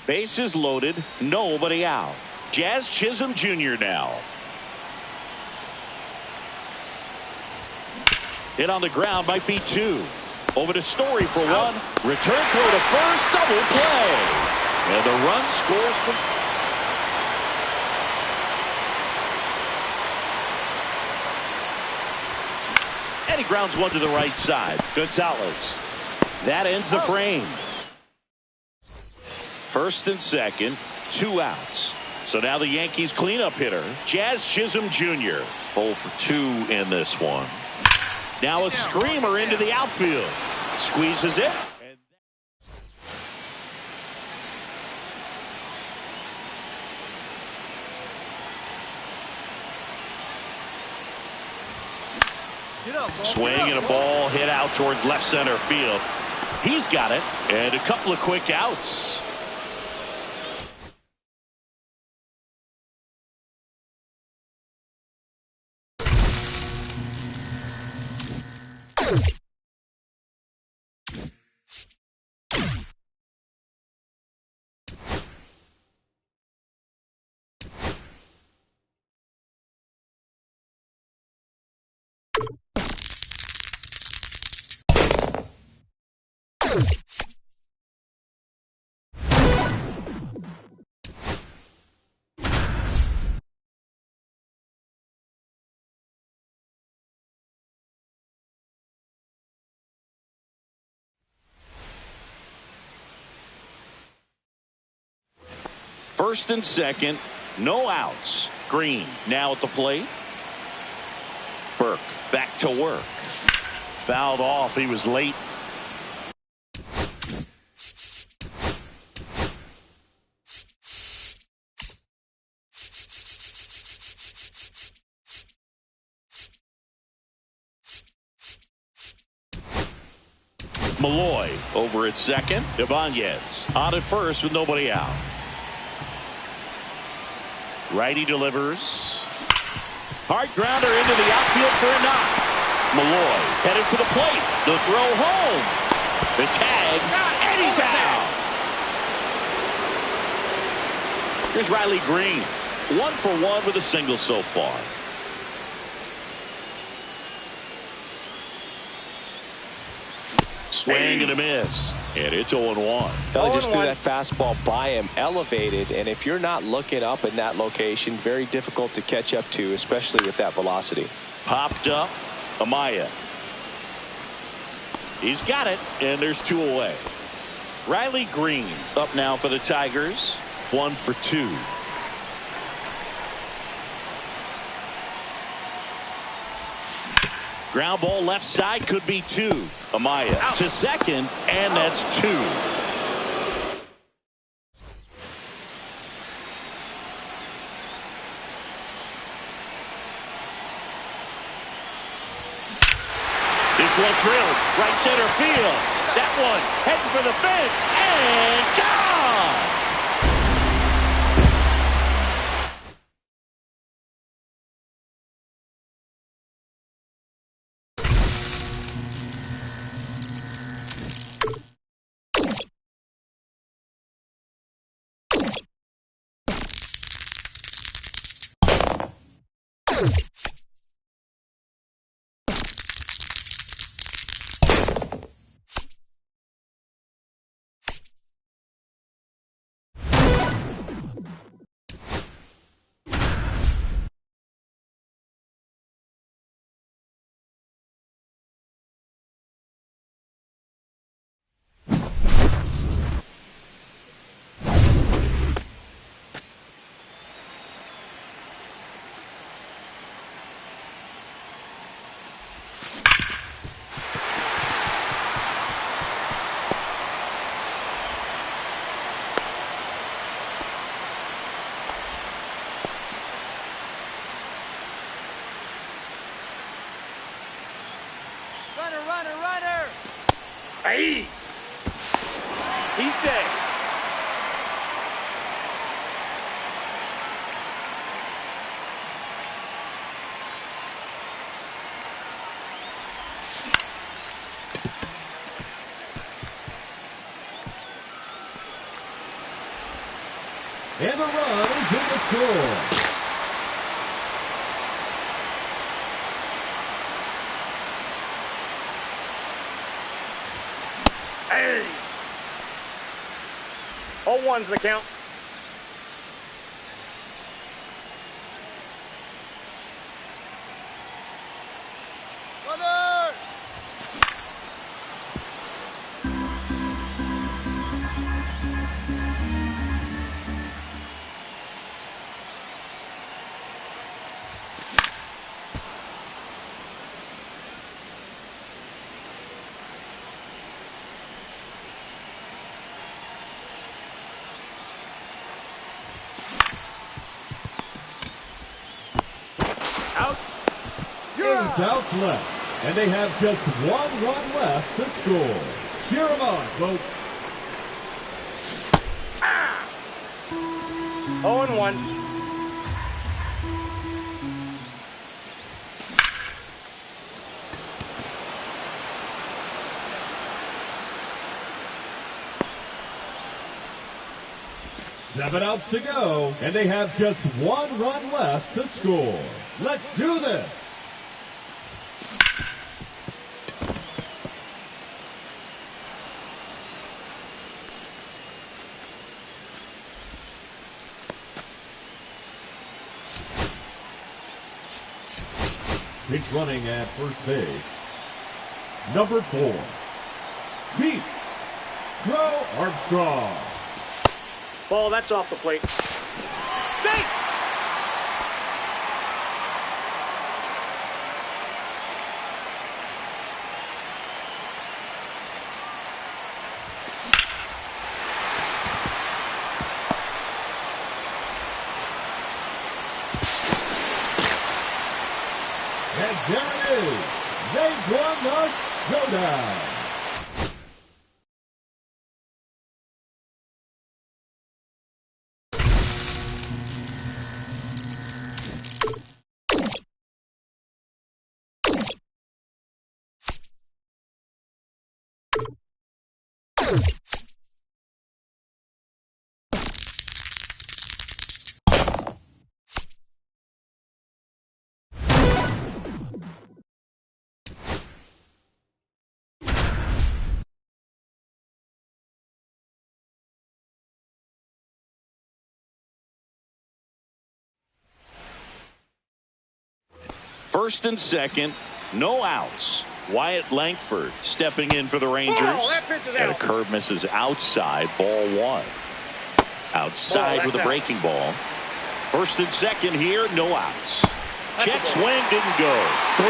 Bases loaded, nobody out. Jazz Chisholm Jr. now. Hit on the ground, might be 2. Over to Story for 1. Return throw to first, double play. And the run scores from... And he grounds one to the right side. Gonzalez. That ends the frame. First and second, 2 outs. So now the Yankees cleanup hitter, Jazz Chisholm Jr. 0 for 2 in this one. Now a screamer into the outfield. Squeezes it. Swing and a ball hit out towards left center field. He's got it. And a couple of quick outs. First and second, no outs. Green now at the plate. Burke back to work. Fouled off. He was late. Malloy over at second. Ibanez on at first with nobody out. Righty delivers. Hard grounder into the outfield for a knock. Malloy headed for the plate. The throw home. The tag. And he's out. Here's Riley Green. 1 for 1 with a single so far. Swing and a miss. And it's 0-1. They just threw that fastball by him, elevated, and if you're not looking up in that location, very difficult to catch up to, especially with that velocity. Popped up. Amaya. He's got it, and there's 2 away. Riley Green up now for the Tigers. 1 for 2. Ground ball left side, could be 2. Amaya out to second, and that's 2. This one drilled right center field. That one heading for the fence and gone. Runner. Hey. He said. And a run is in the score. Hey! 0-1's the count. Outs left, and they have just one run left to score. Cheer them on, folks. 0-1. Seven outs to go, and they have just one run left to score. Let's do this. Pitch running at first base. Number 4, Pete Crow Armstrong. Ball, that's off the plate. Safe! And there it is. They've won the showdown. First and second, no outs. Wyatt Langford stepping in for the Rangers. That pitch is And a out. curve misses outside, ball 1. Outside with a breaking ball. First and second here, no outs. Check swing didn't go. 3-0.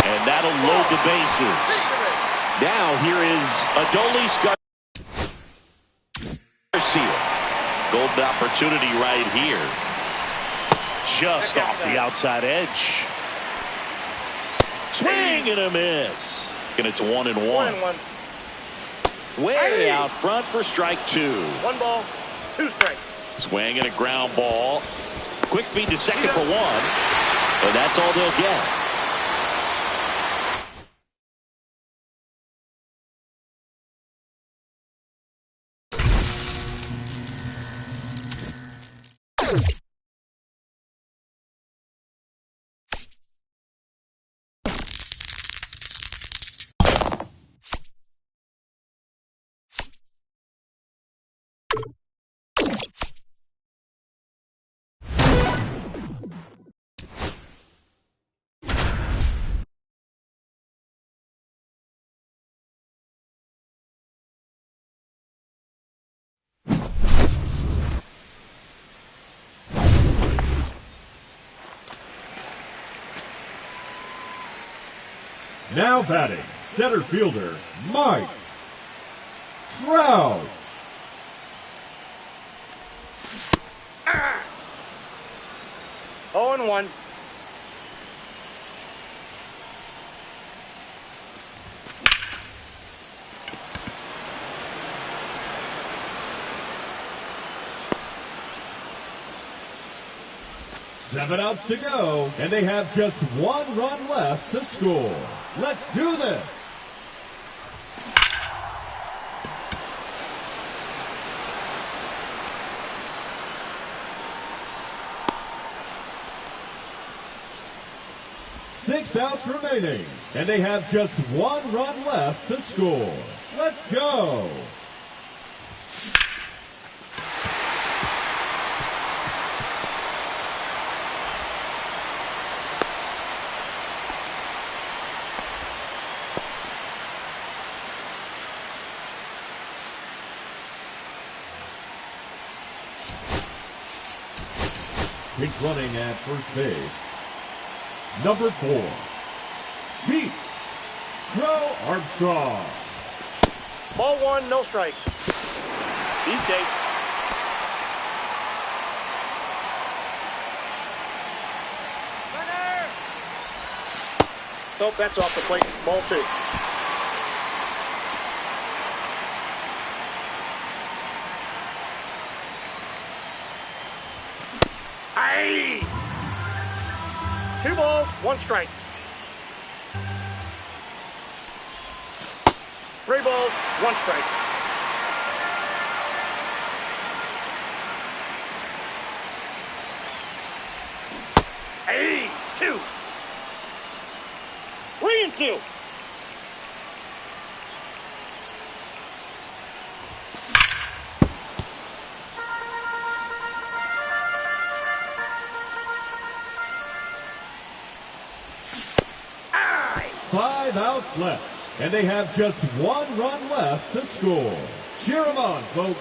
And that'll load the bases. Now here is Adolis Garcia. Golden opportunity right here. Just off the outside edge. Swing and a miss. And it's 1-1. 1-1. Way out front for strike 2. 1 ball, 2 strikes. Swing and a ground ball. Quick feed to second for 1. And that's all they'll get. Now batting, center fielder, Mike Trout. 0-1. Seven outs to go, and they have just one run left to score. Let's do this. 6 outs remaining, and they have just 1 run left to score. Let's go! He's running at first base. Number 4, Pete Crow Armstrong. Ball 1, no strike. He's safe. Runner! Nope, that's off the plate. Ball 2. Aye! 2 balls, 1 strike. 3 balls, 1 strike. Hey, 2. 3 and 2. Aye. 5 outs left, and they have just 1 run left to score. Cheer 'em on, folks.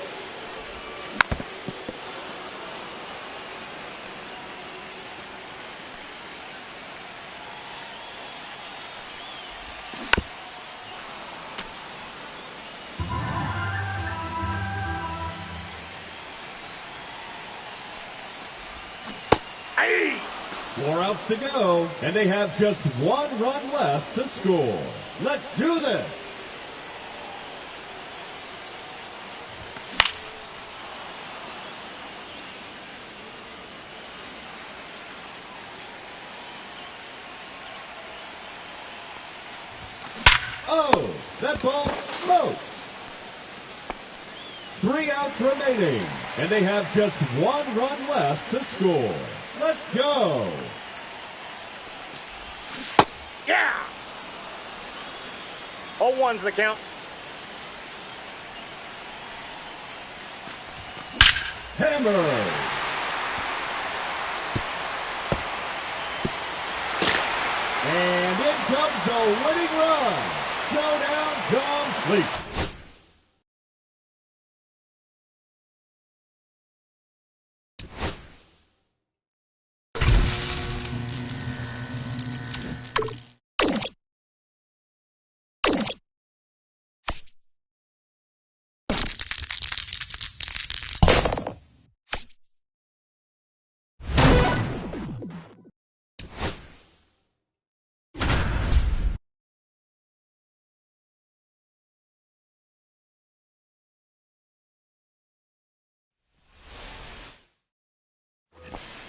Aye. 4 outs to go, and they have just 1 run left to score. Let's do this. Oh, that ball smoked. 3 outs remaining, and they have just 1 run left to score. Let's go. Yeah. All 1's the count. Hammer. And in comes the winning run. Showdown complete.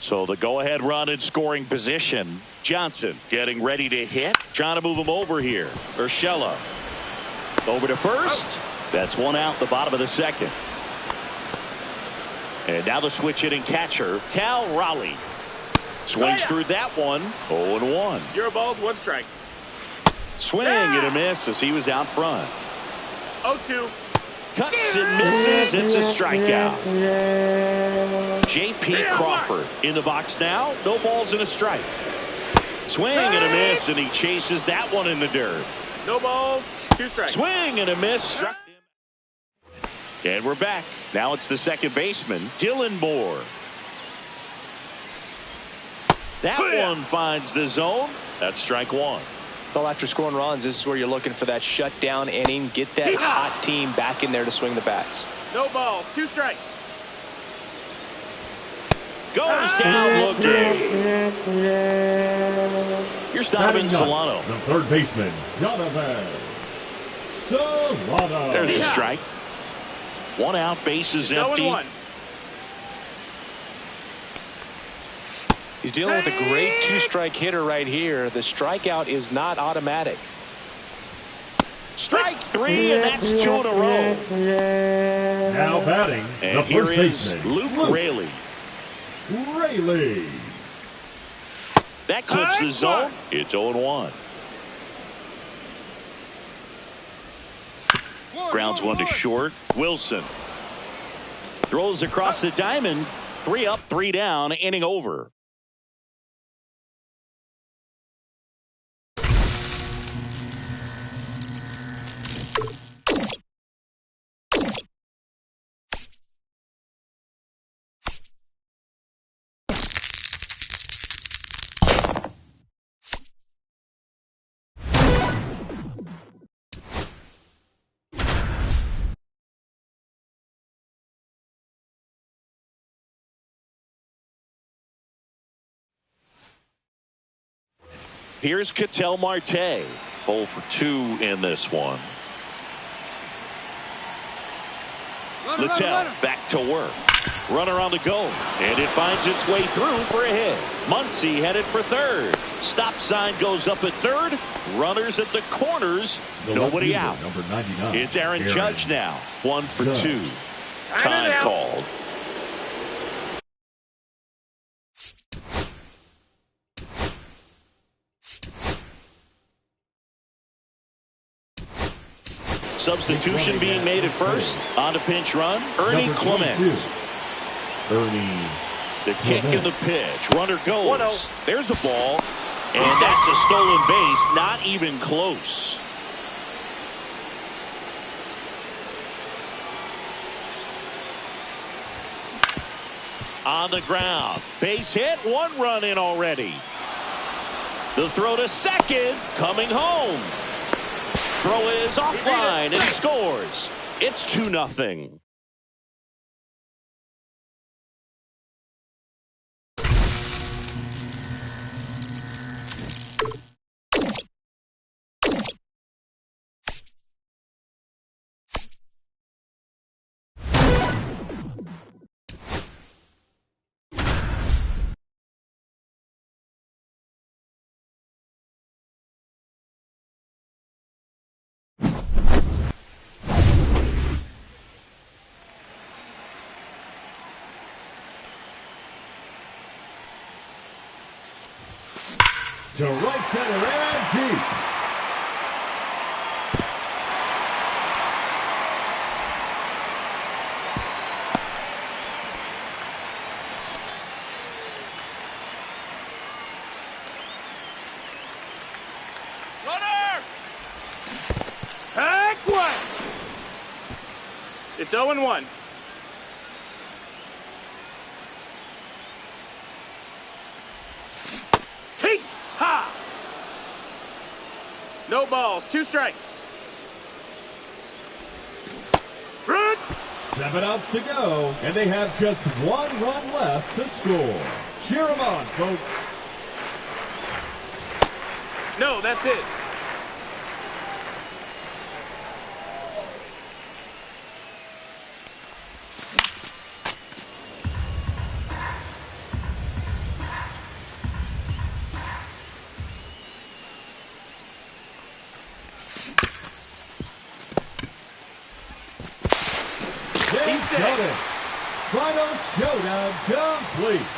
So the go-ahead run in scoring position. Johnson getting ready to hit. Trying to move him over here. Urshela over to first. That's 1 out, the bottom of the 2nd. And now the switch hitting catcher, Cal Raleigh. Swings through that one. 0-1. 0 balls, 1 strike. Swing and a miss as he was out front. 0-2. Cuts and misses. It's a strikeout. J.P. Crawford in the box now. No balls and a strike. Swing and a miss, and he chases that one in the dirt. No balls, 2 strikes. Swing and a miss. Struck him. And we're back. Now it's the second baseman, Dylan Moore. That one finds the zone. That's strike 1. Well, after scoring runs, this is where you're looking for that shutdown inning. Get that hot team back in there to swing the bats. No balls, 2 strikes. Goes down looking. Here's Donovan Solano. The third baseman, Donovan Solano. There's a strike. 1 out, bases empty. 0-1. He's dealing with a great 2-strike hitter right here. The strikeout is not automatic. Strike 3, and that's 2 in a row. Now batting, and the here first is baseman, Luke Raley. Raley. That clips the zone. It's 0-1. Grounds one to short. Wilson throws across the diamond. 3 up, 3 down, inning over. Here's Ketel Marte. 0 for 2 in this one. Littell back to work. Runner on the go. And it finds its way through for a hit. Muncy headed for third. Stop sign goes up at third. Runners at the corners. Nobody out. Number 99. It's Aaron Judge now. 1 for 2. Time called. Substitution being made at first. On to pinch run. Ernie Clement. Ernie. The kick and the pitch. Runner goes. There's a ball. And that's a stolen base. Not even close. On the ground. Base hit. 1 run in already. The throw to second. Coming home. Throw is offline, and he scores. It's 2-0. To right center and deep. Runner! Pack one! It's 0-1. Ha! No balls, 2 strikes. Run! 7 outs to go, and they have just 1 run left to score. Cheer them on, folks. No, that's it. Got it. Final showdown complete.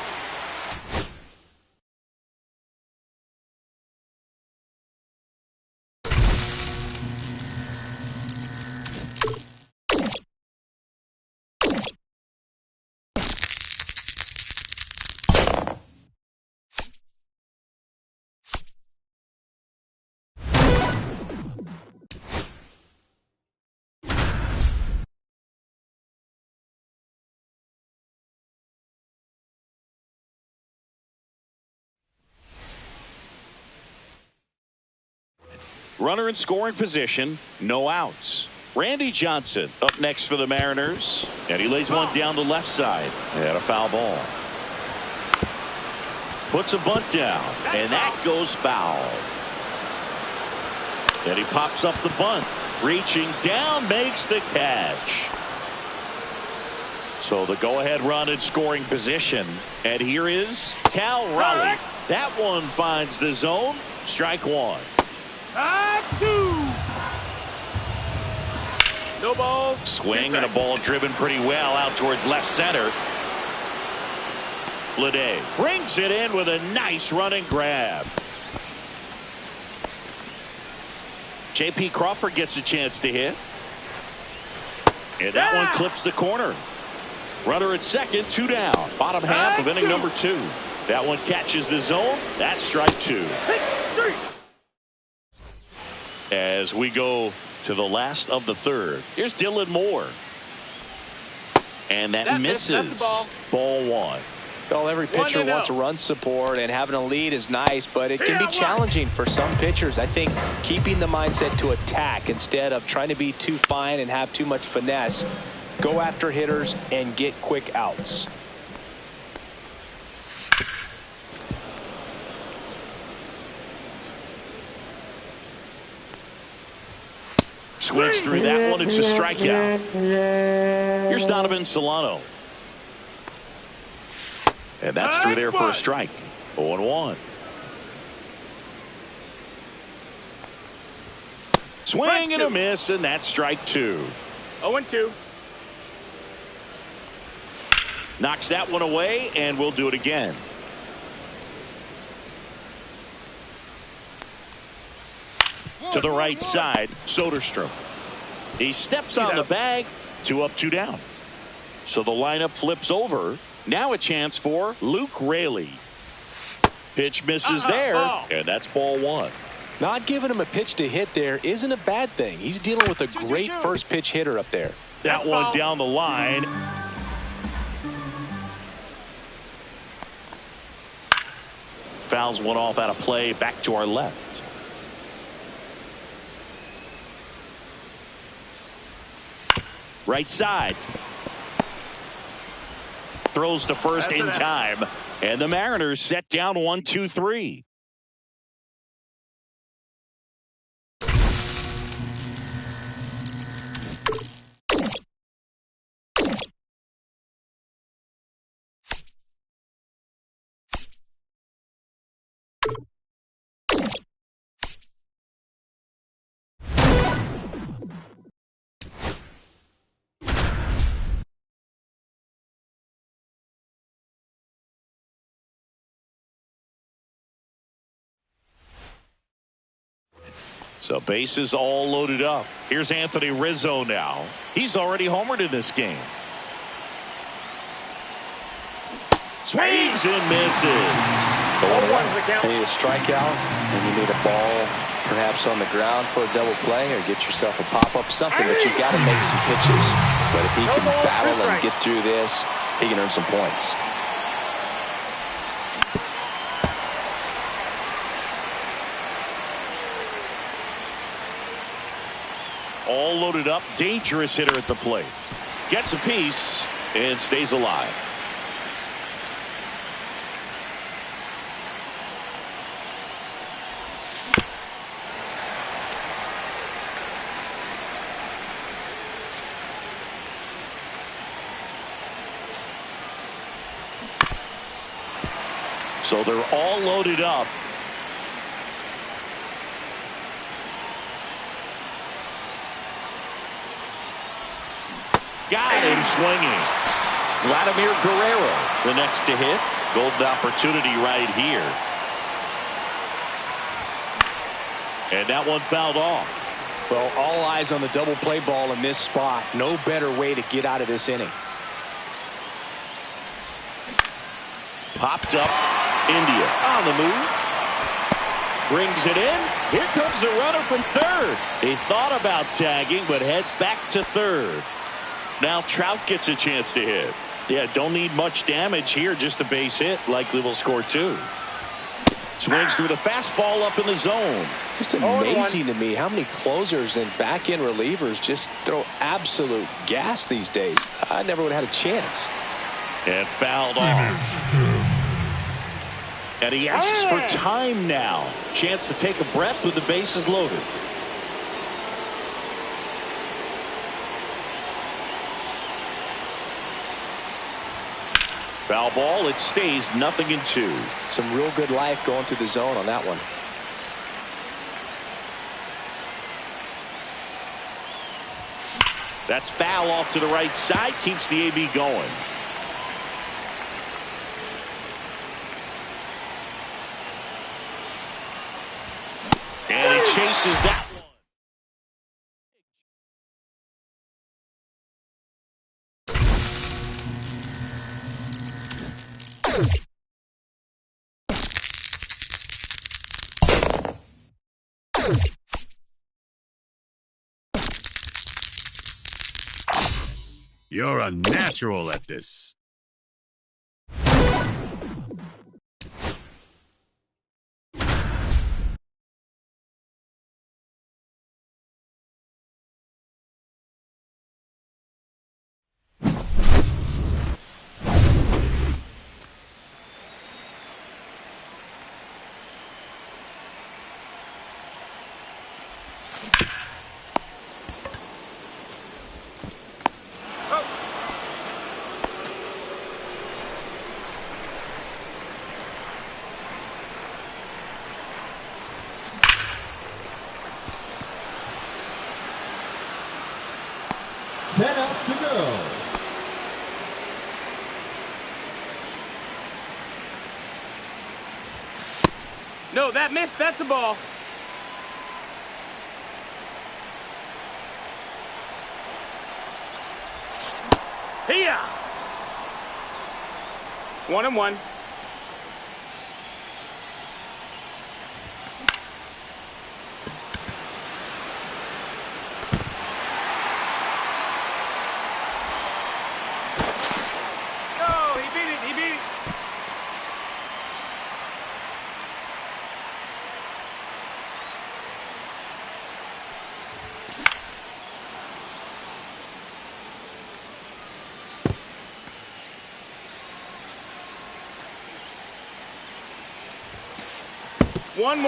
Runner in scoring position. No outs. Randy Johnson up next for the Mariners. And he lays one down the left side. And a foul ball. Puts a bunt down. And that goes foul. And he pops up the bunt. Reaching down, makes the catch. So the go-ahead run in scoring position. And here is Cal Raleigh. That one finds the zone. Strike 1. 2. No balls. Swing and a ball driven pretty well out towards left center. Lede brings it in with a nice running grab. J.P. Crawford gets a chance to hit. And that one clips the corner. Runner at second, 2 down. Bottom half of inning number 2. That one catches the zone. That's strike 2. As we go to the last of the third, here's Dylan Moore. And that misses. Ball 1. Well, every pitcher wants run support, and having a lead is nice, but it can be challenging for some pitchers. I think keeping the mindset to attack instead of trying to be too fine and have too much finesse. Go after hitters and get quick outs. Swings through that one. It's a strikeout. Here's Donovan Solano. And that's through there for a strike. 0-1. Swing and a miss, and that's strike 2. 0-2. Knocks that one away, and we'll do it again. To the right side, Soderstrom. He steps on the bag. 2 up, 2 down. So the lineup flips over. Now a chance for Luke Raley. Pitch misses there, and that's ball 1. Not giving him a pitch to hit there isn't a bad thing. He's dealing with a great first pitch hitter up there. That one down the line. Fouls one off out of play. Back to our left. Right side. Throws to first in time. And the Mariners set down 1-2-3. So bases all loaded up. Here's Anthony Rizzo now. He's already homered in this game. Swings and misses. You need a strikeout, and you need a ball perhaps on the ground for a double play, or get yourself a pop-up, something, but you've got to make some pitches. But if he can battle and get through this, he can earn some points. All loaded up. Dangerous hitter at the plate. Gets a piece and stays alive. So they're all loaded up. Got him swinging. Vladimir Guerrero, the next to hit. Golden opportunity right here. And that one fouled off. Well, all eyes on the double play ball in this spot. No better way to get out of this inning. Popped up. India on the move. Brings it in. Here comes the runner from third. He thought about tagging, but heads back to third. Now Trout gets a chance to hit. Yeah, don't need much damage here. Just a base hit. Likely will score 2. Swings through the fastball up in the zone. Just amazing to me how many closers and back-end relievers just throw absolute gas these days. I never would have had a chance. And fouled off. And he asks for time now. Chance to take a breath with the bases loaded. Foul ball. It stays 0-2. Some real good life going through the zone on that one. That's foul off to the right side. Keeps the AB going. misses that one. You're a natural at this. Ten outs to go. No, that missed. That's a ball. Here. 1-1. No, he beat it. He beat it. One.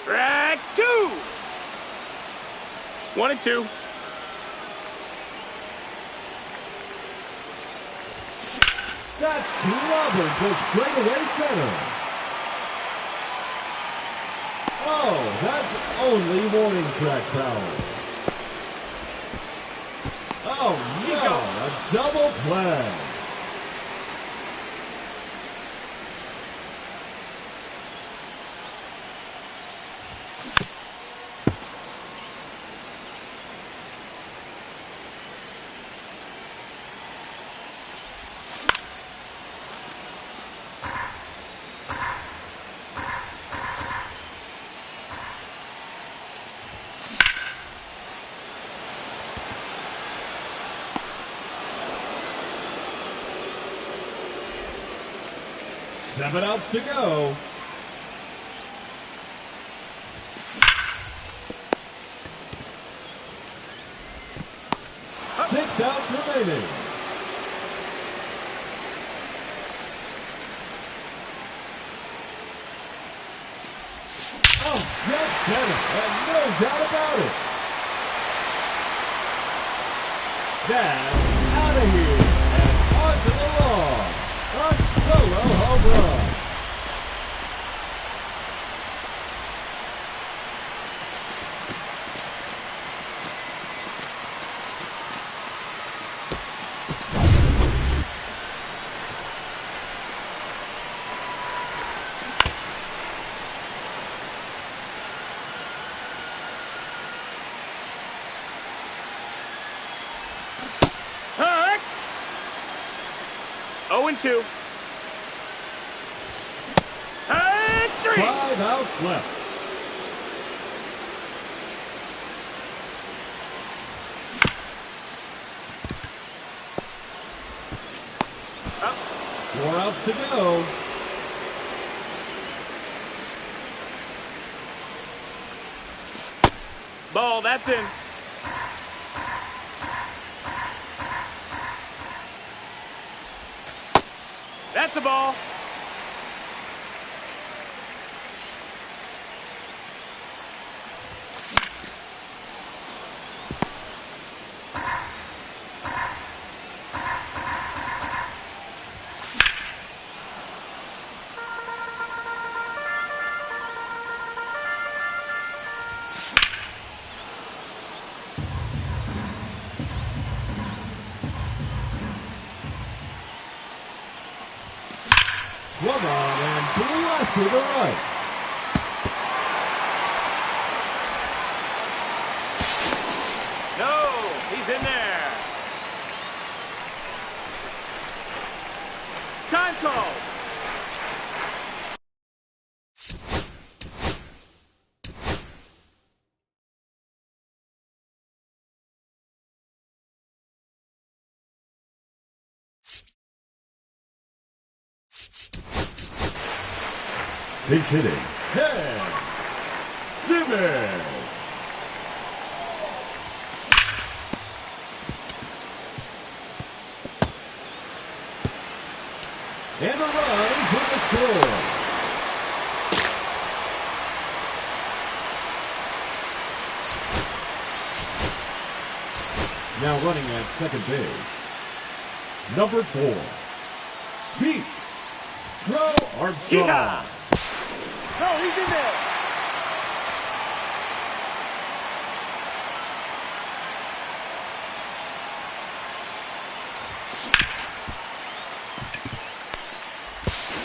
Track 2. 1-2. That's clobbered to straightaway center. Oh, that's only warning track power. Oh no, a double play. Seven outs to go. Six outs remaining. Oh, dead center, and no doubt about it. That's out of here and onto the lawn. A solo home run. Hurt. 0-2. 3. 5 outs left. Up. 4 outs to go. Ball, that's in. That's a ball. swung on and blessed to the right. No, he's in there. Time call. Pinch hitting, Ted Simmons. And a run for the score. Now running at second base, number 4, Pete Armstrong. Yeah. No, he's in there.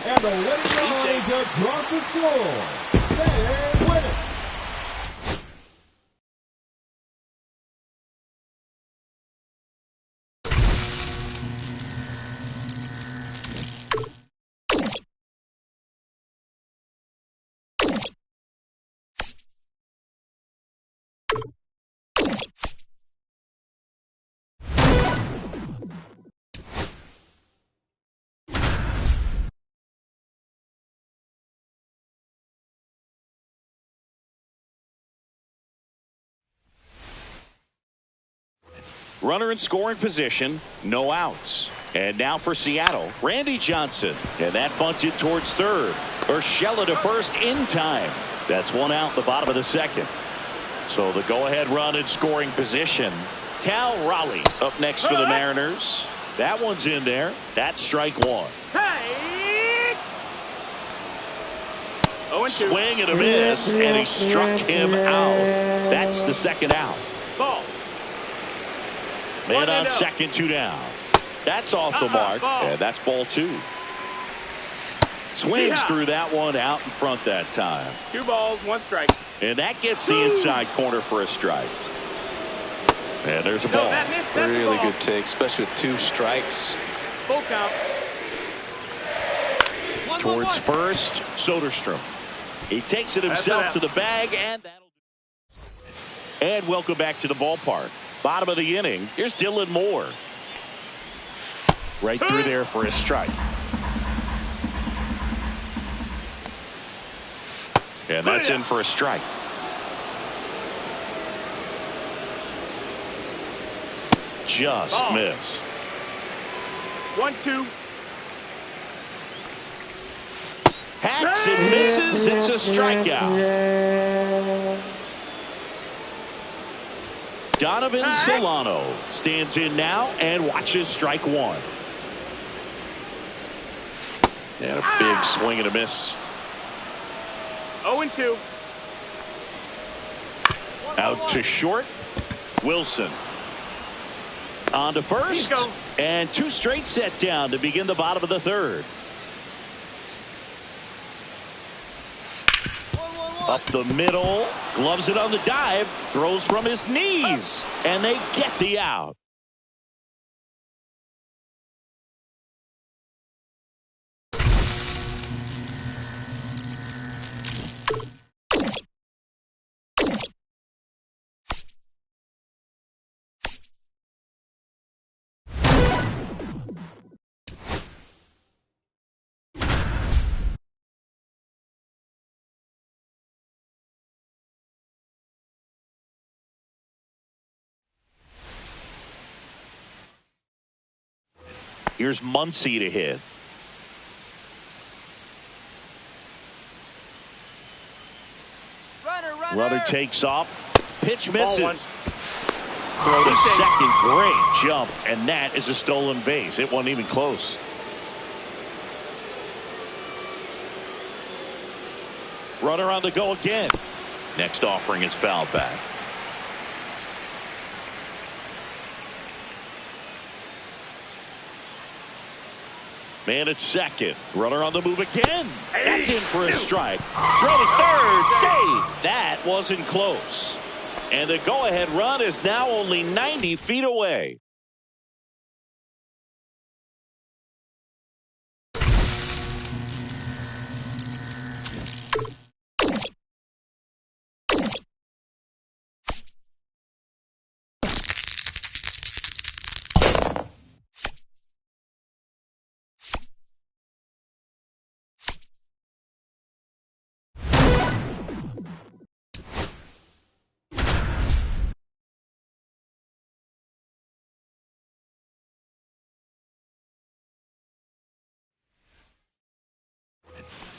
And the winning run to cross the score. They win it. Runner in scoring position, no outs. And now for Seattle, Randy Johnson. And that bunted towards third. Urshela to first in time. That's one out in the bottom of the second. So the go-ahead run in scoring position. Cal Raleigh up next for the Mariners. That one's in there. That's strike one. Hey! 0-2. Swing and a miss, and he struck him out. That's the second out. Ball. Man on second, 2 down. That's off the mark, and that's ball 2. Swings through that one out in front that time. 2 balls, 1 strike. And that gets the inside corner for a strike. And there's a ball. Really good take, especially with 2 strikes. Full count. Towards first, Soderstrom. He takes it himself to the bag, and that'll do. And welcome back to the ballpark. Bottom of the inning. Here's Dylan Moore. Right through there for a strike. And that's in for a strike. Just missed. 1-2. Hacks and misses. It's a strikeout. Donovan Solano stands in now and watches strike one. And a big swing and a miss. 0-2. Out to short. Wilson. On to first. And 2 straight set down to begin the bottom of the third. Up the middle, gloves it on the dive, throws from his knees, and they get the out. Here's Muncy to hit. Runner takes off. Pitch misses. Throw to second. Great jump. And that is a stolen base. It wasn't even close. Runner on the go again. Next offering is fouled back. Man at second. Runner on the move again. That's in for a strike. Throw to third. Safe. That wasn't close. And the go-ahead run is now only 90 feet away.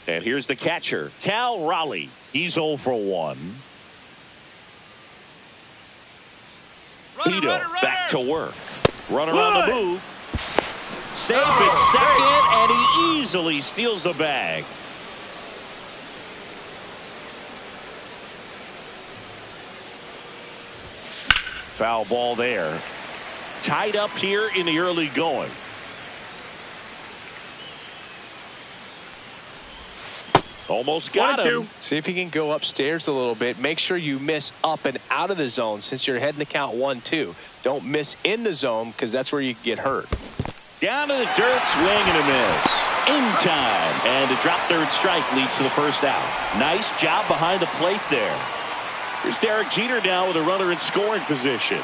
And here's the catcher, Cal Raleigh. He's 0 for 1. Pito back to work. Runner on the move. Safe at second, and he easily steals the bag. Foul ball there. Tied up here in the early going. Almost got him. See if he can go upstairs a little bit. Make sure you miss up and out of the zone since you're heading the count 1-2. Don't miss in the zone because that's where you get hurt. Down to the dirt, swing and a miss. In time. And a drop third strike leads to the first out. Nice job behind the plate there. Here's Derek Jeter now with a runner in scoring position.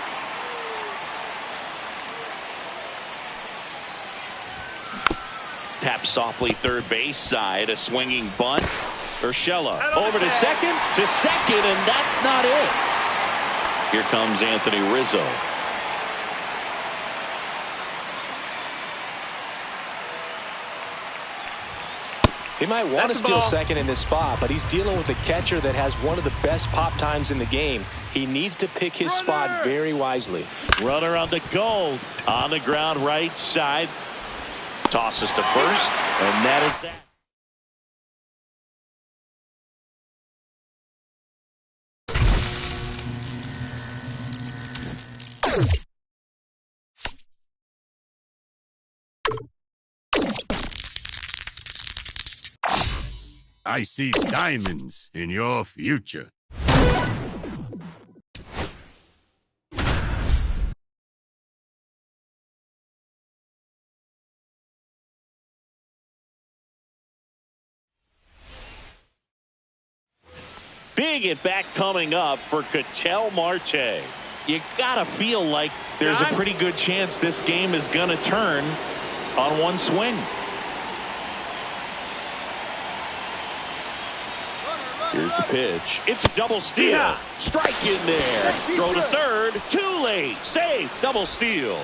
Tap softly third base side. A swinging bunt. Urshela over to second, and that's not it. Here comes Anthony Rizzo. He might want to steal second in this spot, but he's dealing with a catcher that has one of the best pop times in the game. He needs to pick his spot very wisely. Runner on the go. On the ground right side. Tosses to first, and that is that. I see diamonds in your future. Big at bat coming up for Ketel Marte. You gotta feel like there's a pretty good chance this game is gonna turn on one swing. Here's the pitch. It's a double steal. Strike in there. Throw to third. Too late. Safe. Double steal.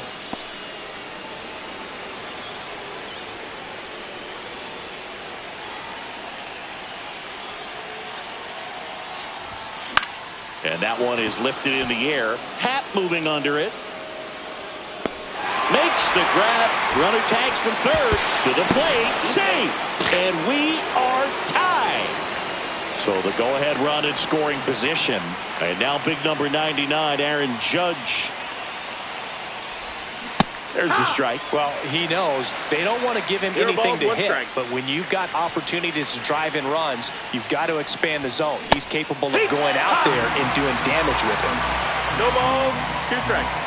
And that one is lifted in the air. Happ moving under it. Makes the grab. Runner tags from third to the plate. Safe. And we are tied. So the go-ahead run in scoring position. And now big number 99, Aaron Judge. There's the strike. Well, he knows they don't want to give him anything to hit. But when you've got opportunities to drive in runs, you've got to expand the zone. He's capable of going out there and doing damage with him. No balls, 2 strikes.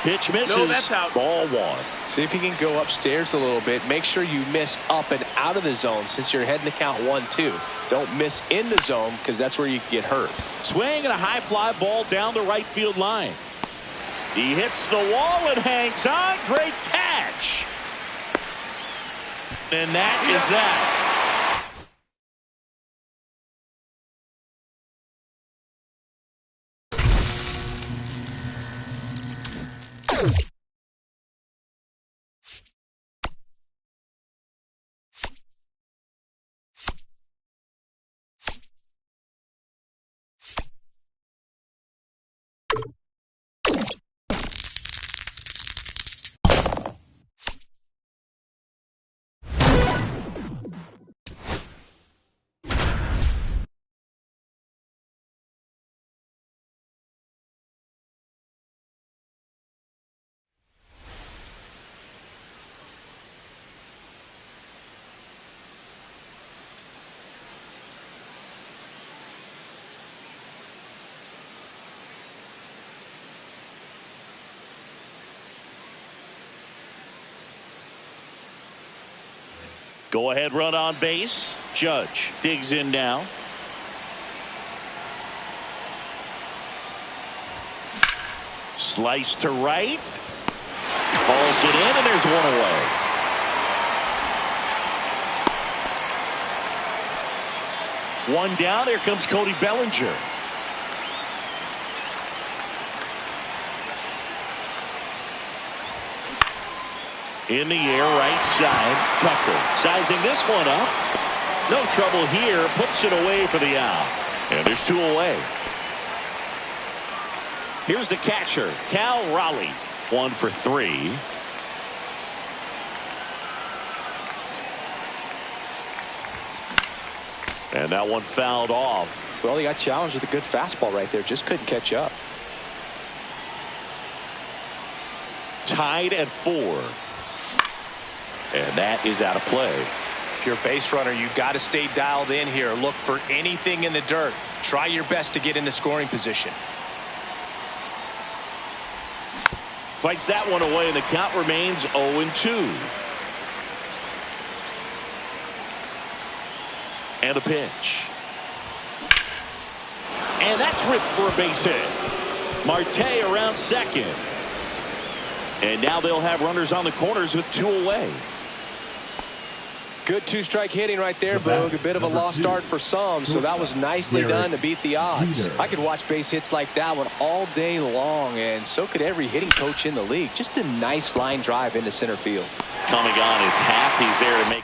Pitch misses. No, that's out. Ball 1. See if you can go upstairs a little bit. Make sure you miss up and out of the zone since you're heading the count 1-2. Don't miss in the zone because that's where you get hurt. Swing and a high fly ball down the right field line. He hits the wall and hangs on. Great catch. And that is that. Go ahead run on base. Judge digs in now. Slice to right. Hauls it in, and there's one away. One down. Here comes Cody Bellinger. In the air, right side. Tucker sizing this one up. No trouble here. Puts it away for the out. And there's two away. Here's the catcher, Cal Raleigh. 1 for 3. And that one fouled off. Well, he got challenged with a good fastball right there. Just couldn't catch up. Tied at 4. And that is out of play. If you're a base runner, you've got to stay dialed in here. Look for anything in the dirt. Try your best to get into scoring position. Fights that one away, and the count remains 0-2. And a pitch. And that's ripped for a base hit. Marte around second. And now they'll have runners on the corners with 2 away. Good two-strike hitting right there, Boog. A bit of a lost start for some, so that was nicely done to beat the odds. I could watch base hits like that one all day long, and so could every hitting coach in the league. Just a nice line drive into center field. Coming on his half, he's there to make.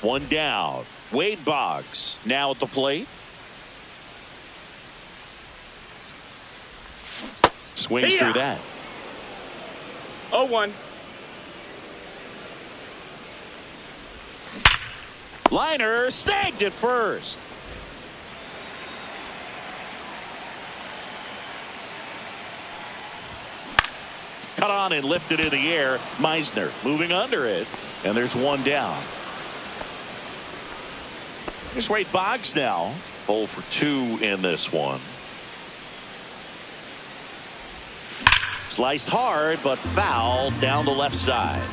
One down. Wade Boggs now at the plate. Swings through that. 0-1. Liner snagged at first. Cut on and lifted in the air. Meisner moving under it. And there's one down. Here's Wade Boggs now. 0 for 2 in this one. Sliced hard, but fouled down the left side.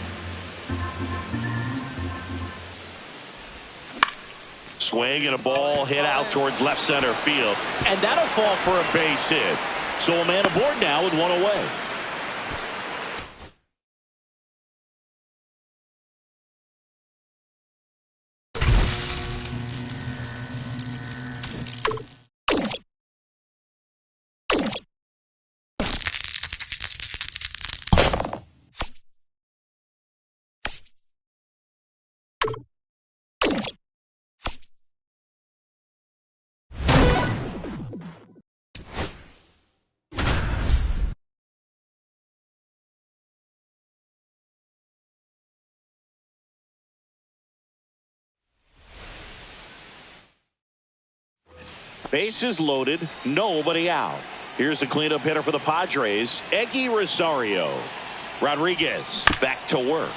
Swing and a ball hit out towards left center field. And that'll fall for a base hit. So a man aboard now with 1 away. Bases loaded, nobody out. Here's the cleanup hitter for the Padres, Eggy Rosario. Rodriguez back to work.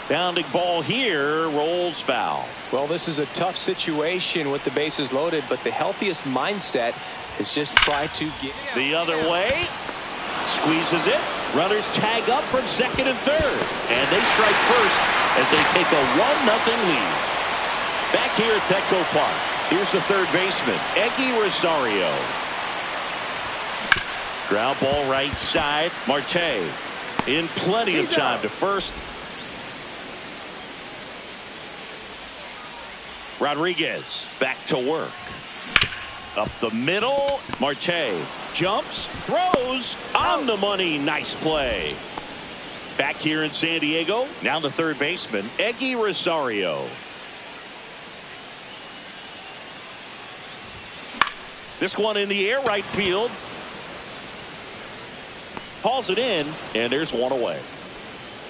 Bounding ball here, rolls foul. Well, this is a tough situation with the bases loaded, but the healthiest mindset is just try to get the other way. Squeezes it. Runners tag up from second and third. And they strike first as they take a 1-0 lead. Back here at Petco Park. Here's the third baseman, Eggy Rosario. Ground ball right side. Marte in plenty of time to first. Rodriguez back to work. Up the middle. Marte jumps, throws on the money. Nice play. Back here in San Diego. Now the third baseman, Eggy Rosario. This one in the air, right field. Hauls it in, and there's one away.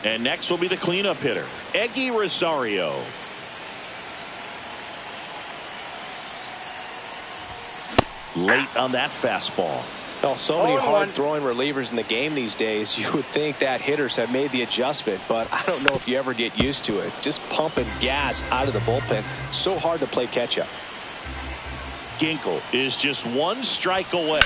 And next will be the cleanup hitter, Eggy Rosario. Late on that fastball. Well, so many hard-throwing relievers in the game these days. You would think that hitters have made the adjustment, but I don't know if you ever get used to it. Just pumping gas out of the bullpen. So hard to play catch-up. Ginkel is just one strike away.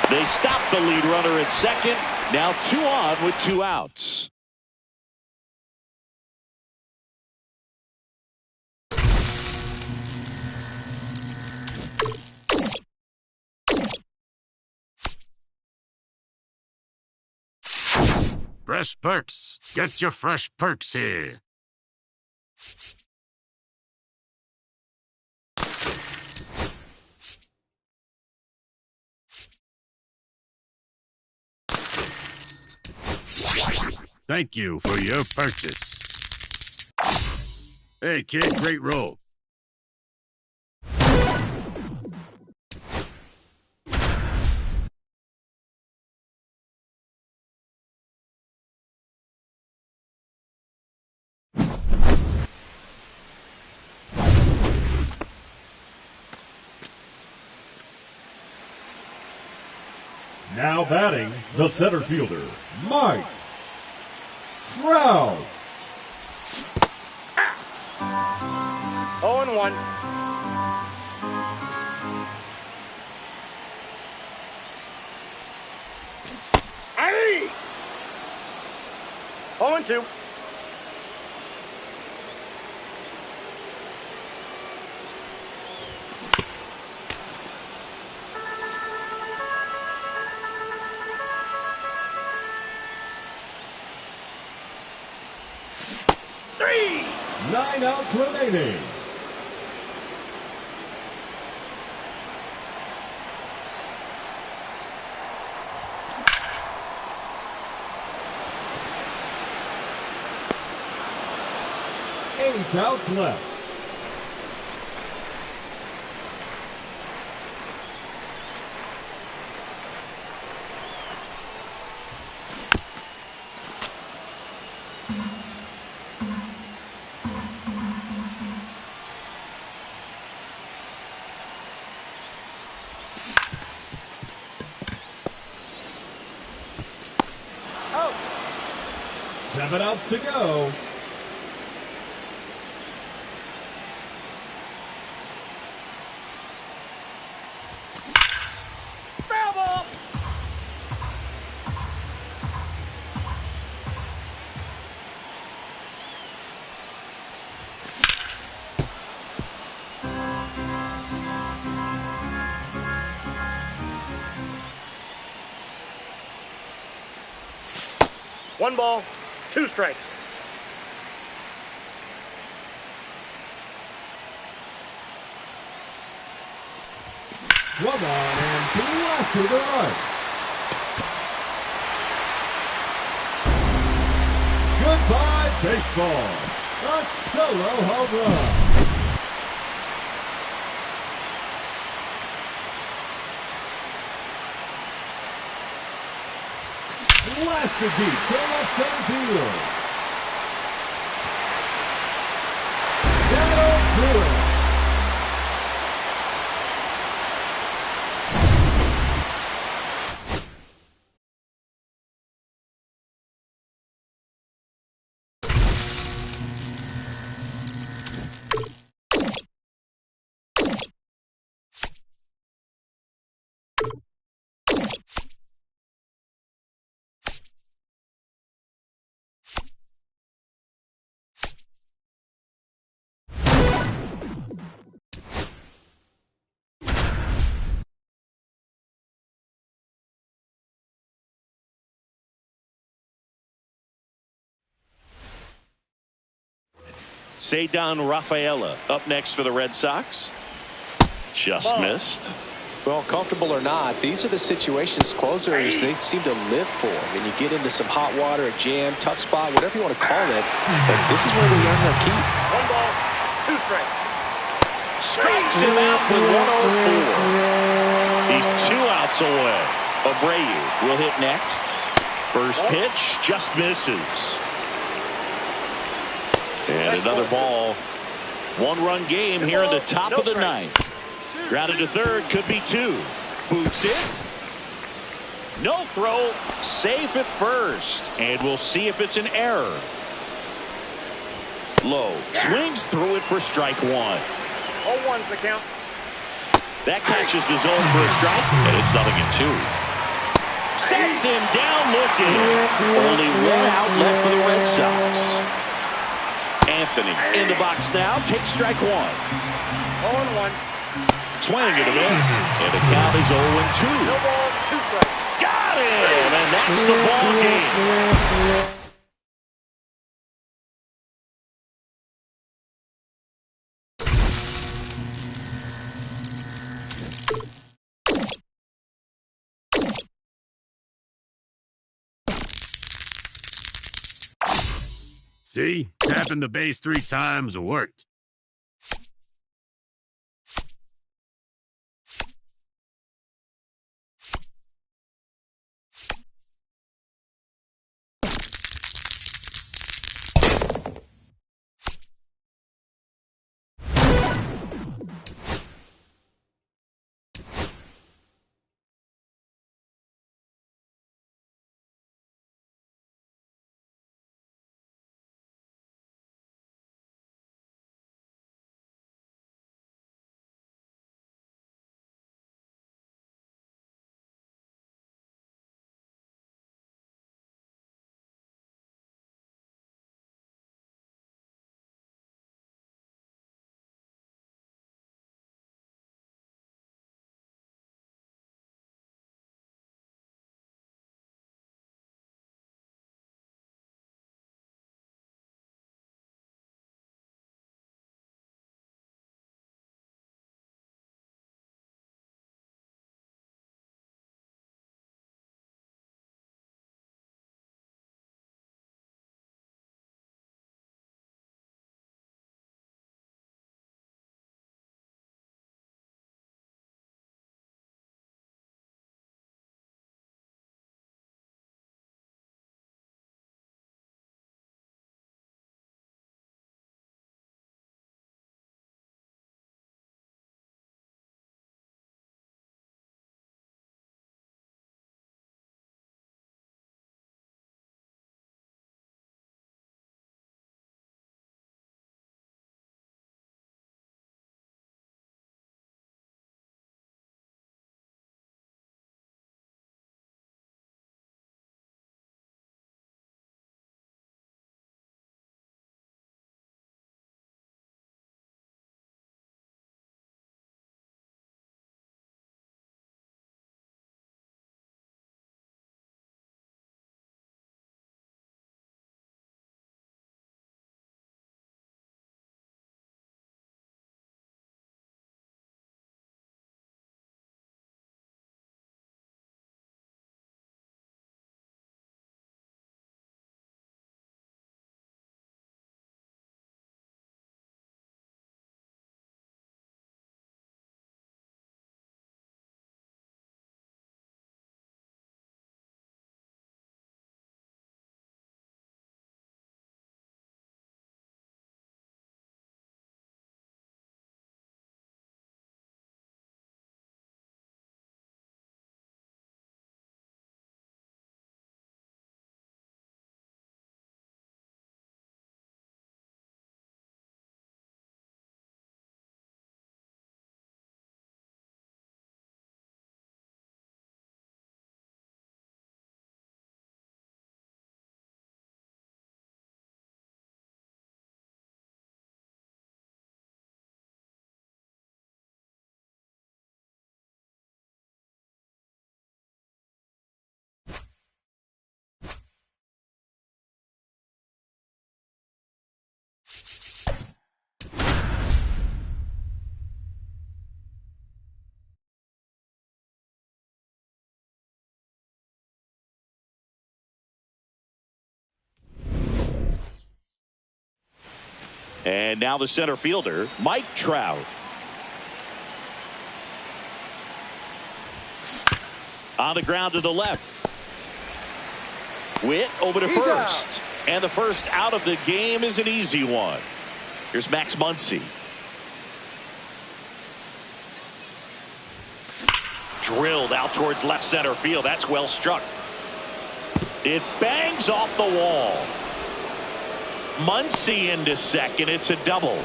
They stop the lead runner at second. Now 2 on with 2 outs. Fresh perks. Get your fresh perks here. Thank you for your purchase. Hey, kid, great roll. Now batting, the center fielder, Mike Trout. 0-1. Hey! 0-2. Three! 9 outs remaining. Eight outs left. Oh! 7 outs to go. Foul ball! One ball, 2 strikes. One on and blasted to right. Goodbye, baseball. A solo home run. Blasted deep to left center field. Down through it. Cedar Rafaela up next for the Red Sox. Just missed. Well, comfortable or not, these are the situations closers they seem to live for. I mean, you get into some hot water, a jam, tough spot, whatever you want to call it. But this is where they earn their keep. 1 ball, 2 strikes. Strikes him out with 104. He's 2 outs away. Abreu will hit next. First pitch just misses. And another ball. One-run game here in the top of the ninth. Grounded to third, could be two. Boots it. No throw. Safe at first. And we'll see if it's an error. Low. Swings through it for strike one. 0-1's the count. That catches the zone for a strike, and it's 0-2. Sets him down looking. Only one out left for the Red Sox. Anthony in the box now. Takes strike one. 0-1. Swing and a miss. And the count is 0-2. No ball, 2 strikes. Got him, and that's the ball game. See? Tapping the base 3 times worked. And now the center fielder, Mike Trout. On the ground to the left. Witt over to first. And the first out of the game is an easy one. Here's Max Muncy. Drilled out towards left center field. That's well struck. It bangs off the wall. Muncy into second. It's a double.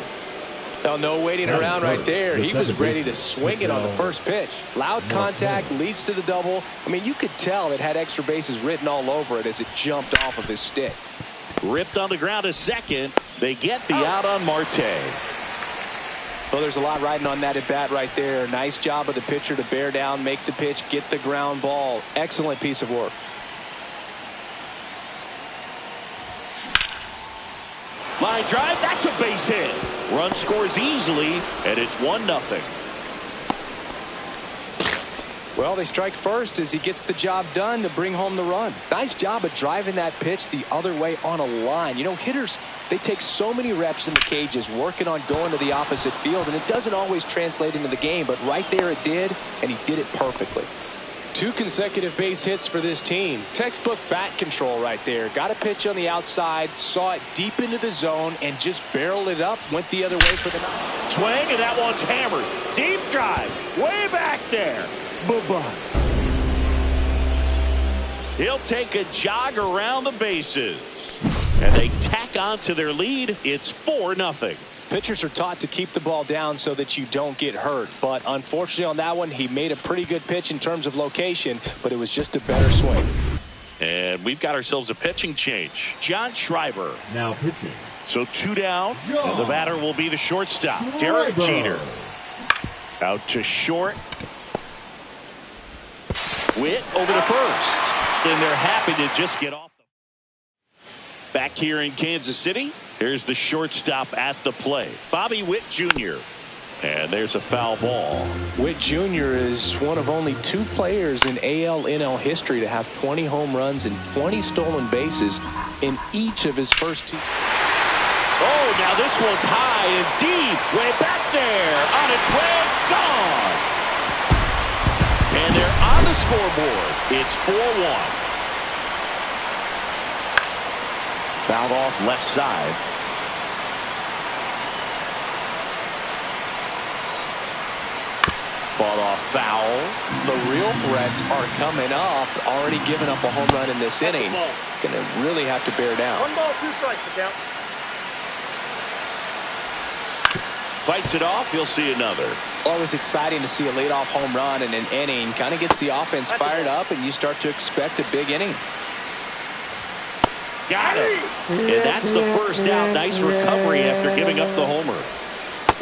No waiting around right there. He was ready to swing it on the first pitch. Loud contact leads to the double. I mean, you could tell it had extra bases written all over it as it jumped off of his stick. Ripped on the ground to second. They get the out on Marte. Well, there's a lot riding on that at bat right there. Nice job of the pitcher to bear down, make the pitch, get the ground ball. Excellent piece of work. Line drive, that's a base hit. Run scores easily, and it's 1-0. Well, they strike first as he gets the job done to bring home the run. Nice job of driving that pitch the other way on a line. You know, hitters, they take so many reps in the cages working on going to the opposite field, and it doesn't always translate into the game, but right there it did, and he did it perfectly. 2 consecutive base hits for this team. Textbook bat control right there. Got a pitch on the outside, saw it deep into the zone, and just barreled it up, went the other way for the knock. Swing, and that one's hammered. Deep drive, way back there. Bye-bye. He'll take a jog around the bases. And they tack on to their lead. It's 4-0. Pitchers are taught to keep the ball down so that you don't get hurt. But unfortunately on that one, he made a pretty good pitch in terms of location, but it was just a better swing. And we've got ourselves a pitching change. John Schreiber. Now pitching. So 2 down. And the batter will be the shortstop, Derek Jeter. Out to short. Witt over to first. And they're happy to just get off. Back here in Kansas City, here's the shortstop at the plate, Bobby Witt Jr. And there's a foul ball. Witt Jr. is one of only 2 players in AL/NL history to have 20 home runs and 20 stolen bases in each of his first 2. Oh, now this one's high and deep, way back there, on its way, gone. And they're on the scoreboard. It's 4-1. Fouled off left side. Fought off foul. The real threats are coming up. Already giving up a home run in this inning. It's going to really have to bear down. 1 ball, 2 strikes to count. Fights it off. He'll see another. Always exciting to see a leadoff home run in an inning. Kind of gets the offense fired up, and you start to expect a big inning. Got it. And that's the first out. Nice recovery after giving up the homer.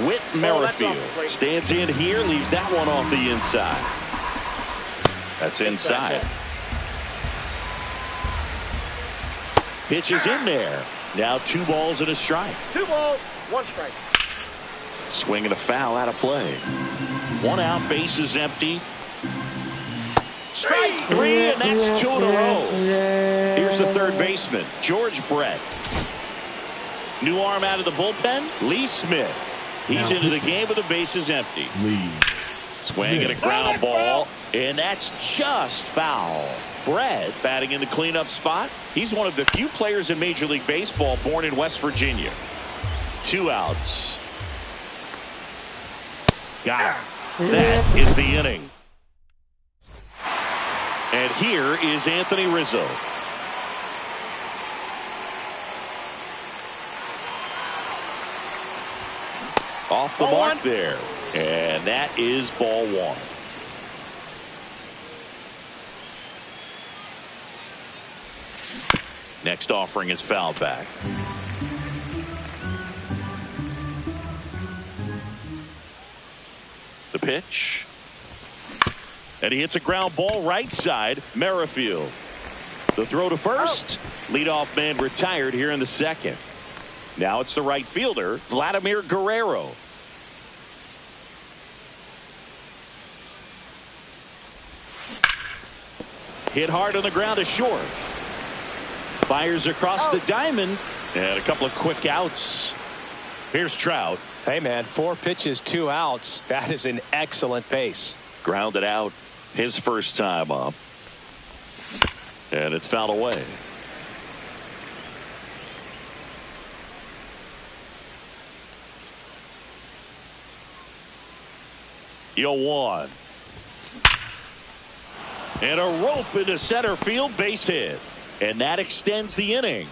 Whit Merrifield stands in here, leaves that one off the inside. That's inside. Pitch is in there. Now 2 balls and a strike. 2 balls, 1 strike. Swing and a foul out of play. 1 out, bases empty. Strike 3, and that's 2 in a row. Here's the third baseman, George Brett. New arm out of the bullpen, Lee Smith. He's into the game with the bases empty. Swing and a ground ball, and that's just foul. Brett batting in the cleanup spot. He's one of the few players in Major League Baseball born in West Virginia. 2 outs. Got it. That is the inning. And here is Anthony Rizzo. Off the mark there. And that is ball 1. Next offering is fouled back. The pitch. And he hits a ground ball right side. Merrifield. The throw to first. Leadoff man retired here in the second. Now it's the right fielder, Vladimir Guerrero. Hit hard on the ground to short. Fires across the diamond. And a couple of quick outs. Here's Trout. Hey, man, 4 pitches, 2 outs. That is an excellent pace. Grounded out. His first time up. And it's fouled away. The 0-1. And a rope into center field, base hit. And that extends the inning.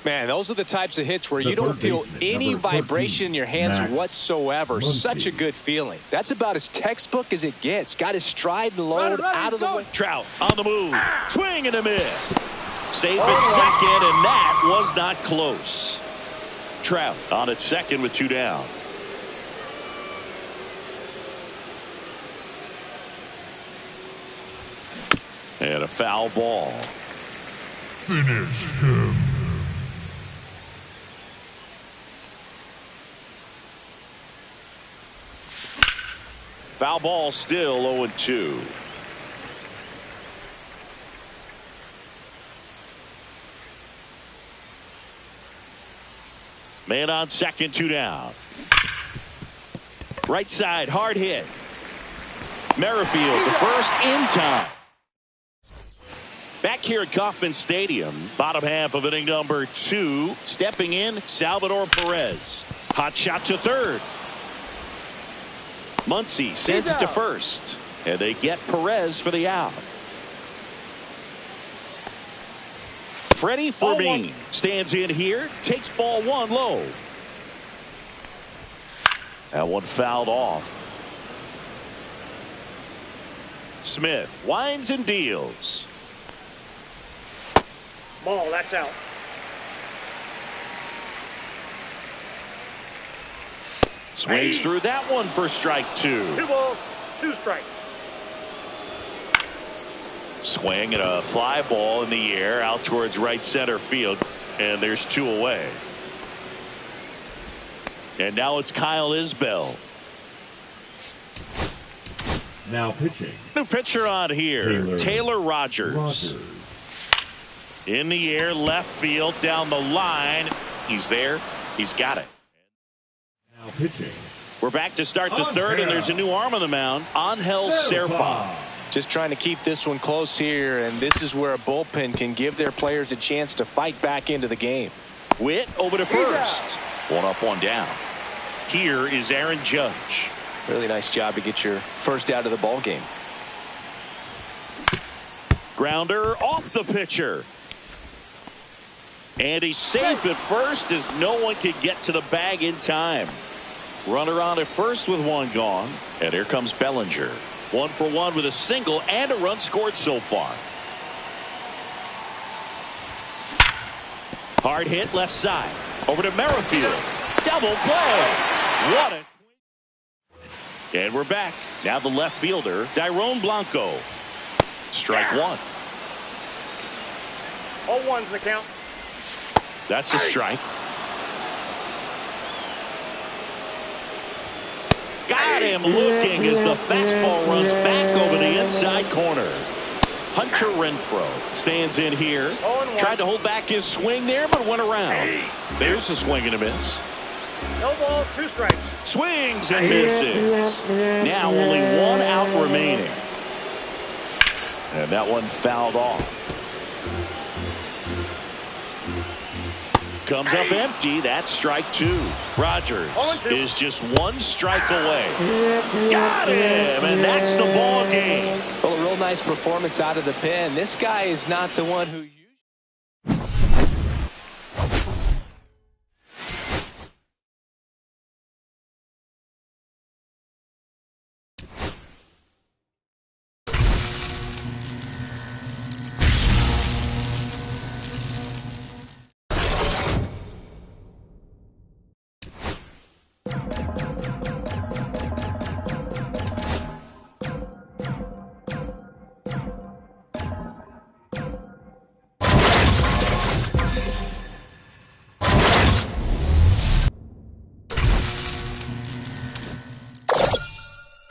Man, those are the types of hits where you don't feel any vibration in your hands whatsoever. Such a good feeling. That's about as textbook as it gets. Got his stride and load out of the way. Trout on the move. Swing and a miss. Safe at second, and that was not close. Trout on at second with 2 down. And a foul ball. Finish him. Foul ball, still 0-2. Man on second, 2 down. Right side, hard hit. Merrifield, the first in time. Back here at Kauffman Stadium, bottom half of inning number 2. Stepping in, Salvador Perez. Hot shot to third. Muncy sends it to first, and they get Perez for the out. Freddie Fermin stands in here, takes ball 1 low. That one fouled off. Smith winds and deals. Ball, that's out. Swings through that one for strike 2. 2 balls, 2 strikes. Swing and a fly ball in the air out towards right center field, and there's 2 away. And now it's Kyle Isbell. Now pitching. New pitcher on here, Taylor Rogers. In the air, left field, down the line. He's there. He's got it. Now pitching. We're back to start the third, and there's a new arm on the mound, Angel Serpa. Just trying to keep this one close here, and this is where a bullpen can give their players a chance to fight back into the game. Witt over to first. 1 up, 1 down. Here is Aaron Judge. Really nice job to get your first out of the ball game. Grounder off the pitcher. And he's safe at first as no one can get to the bag in time. Runner on at first with 1 gone. And here comes Bellinger. 1 for 1 with a single and a run scored so far. Hard hit left side. Over to Merrifield. Double play. What a. And we're back. Now the left fielder, Dairon Blanco. Strike 1. 0-1's the count. That's a strike. Got him looking as the fastball runs back over the inside corner. Hunter Renfroe stands in here. Tried to hold back his swing there, but went around. There's a swing and a miss. No ball, 2 strikes. Swings and misses. Now only 1 out remaining. And that one fouled off. Comes up empty. That's strike 2. Rogers is just 1 strike away. Got him, and that's the ball game. Well, a real nice performance out of the pen. This guy is not the one who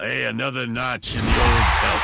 Hey, another notch in the old belt.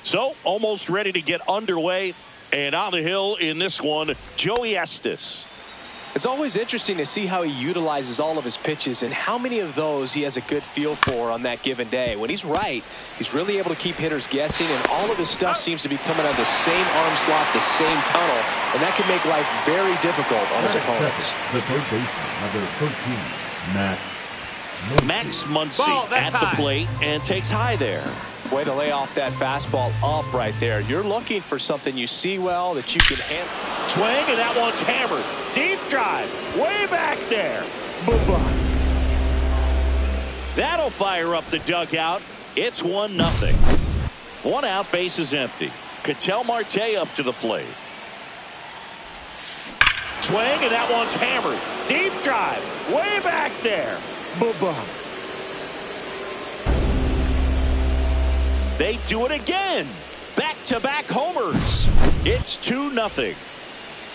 So, almost ready to get underway. And on the hill in this one, Joey Estes. It's always interesting to see how he utilizes all of his pitches and how many of those he has a good feel for on that given day. When he's right, he's really able to keep hitters guessing, and all of his stuff seems to be coming on the same arm slot, the same tunnel, and that can make life very difficult on his opponents. The third baseman, number 13, Max Muncy at the plate and takes high there. Way to lay off that fastball up right there. You're looking for something you see well that you can handle. Swing, and that one's hammered. Deep drive, way back there. Bye-bye. That'll fire up the dugout. It's 1-0. 1 out, base is empty. Ketel Marte up to the plate. Swing, and that one's hammered. Deep drive, way back there. Bye-bye. They do it again. Back-to-back homers. It's 2-0.